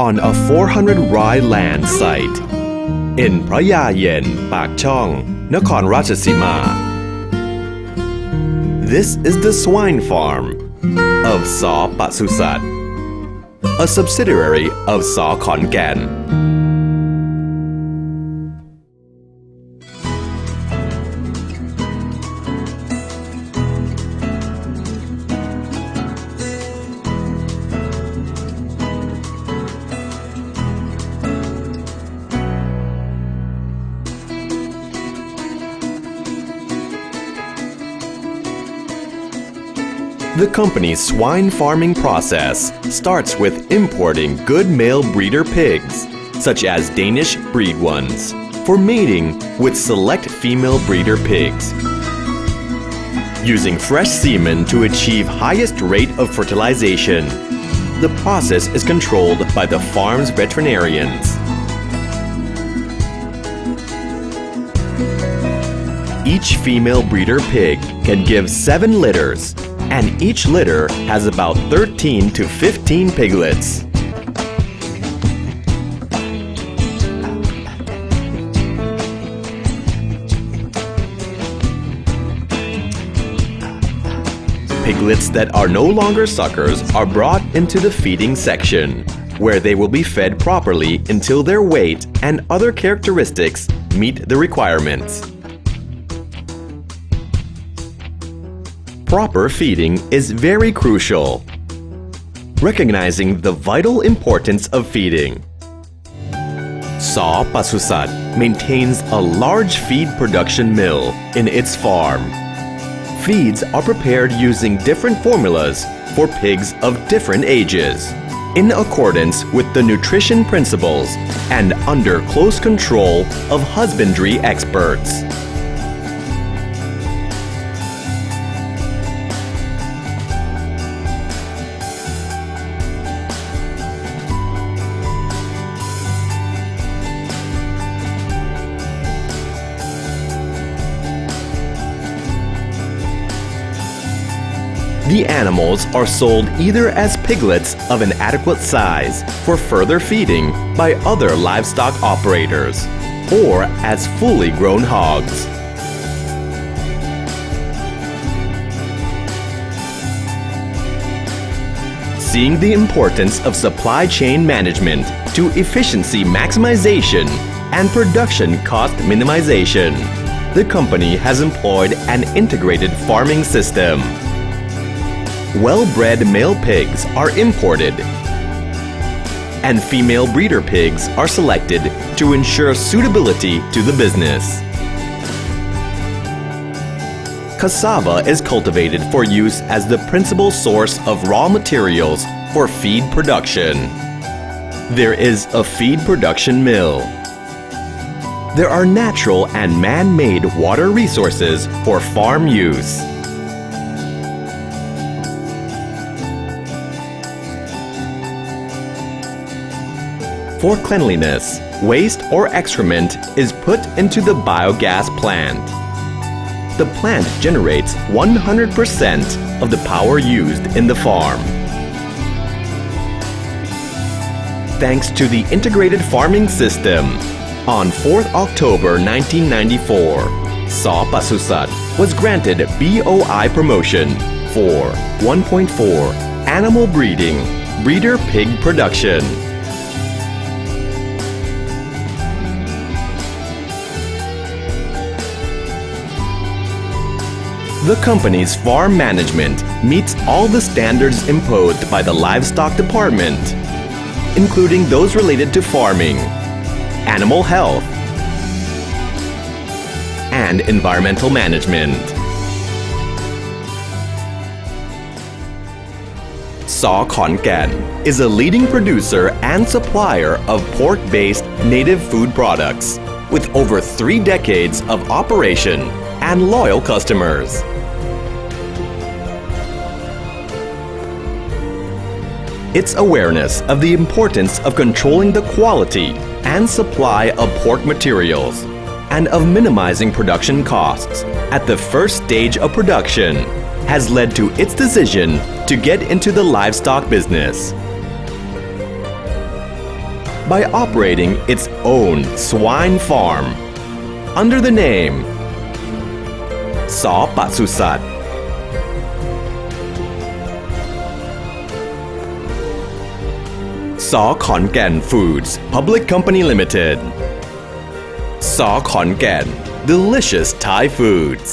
on a 400-rai land site in พระยาเย็น ปากช่อง นครราชสีมา This is the swine farm of Saw Pasusat, a subsidiary of S.Khonkean. The company's swine farming process starts with importing good male breeder pigs, such as Danish breed ones, for mating with select female breeder pigs. Using fresh semen to achieve highest rate of fertilization, the process is controlled by the farm's veterinarians. Each female breeder pig can give 7 litters, and each litter has about 13 to 15 piglets. Piglets that are no longer suckers are brought into the feeding section, where they will be fed properly until their weight and other characteristics meet the requirements. Proper feeding is very crucial. Recognizing the vital importance of feeding, Saw Pasusat maintains a large feed production mill in its farm. Feeds are prepared using different formulas for pigs of different ages, in accordance with the nutrition principles and under close control of husbandry experts. The animals are sold either as piglets of an adequate size for further feeding by other livestock operators, or as fully grown hogs. Seeing the importance of supply chain management to efficiency maximization and production cost minimization, the company has employed an integrated farming system. Well-bred male pigs are imported, and female breeder pigs are selected to ensure suitability to the business. Cassava is cultivated for use as the principal source of raw materials for feed production. There is a feed production mill. There are natural and man-made water resources for farm use. For cleanliness, waste or excrement is put into the biogas plant. The plant generates 100% of the power used in the farm. Thanks to the integrated farming system, on 4th October 1994, Saw Pasusat was granted BOI promotion for 1.4 Animal Breeding, Breeder Pig Production. The company's farm management meets all the standards imposed by the livestock department, including those related to farming, animal health, and environmental management. S.Khonkean is a leading producer and supplier of pork-based native food products with over 3 decades of operation and loyal customers. Its awareness of the importance of controlling the quality and supply of pork materials and of minimizing production costs at the first stage of production has led to its decision to get into the livestock business. by operating its own swine farm under the name S.ปศุสัตว์ S.Khonkean Foods Public Company Limited S.Khonkean Delicious Thai Foods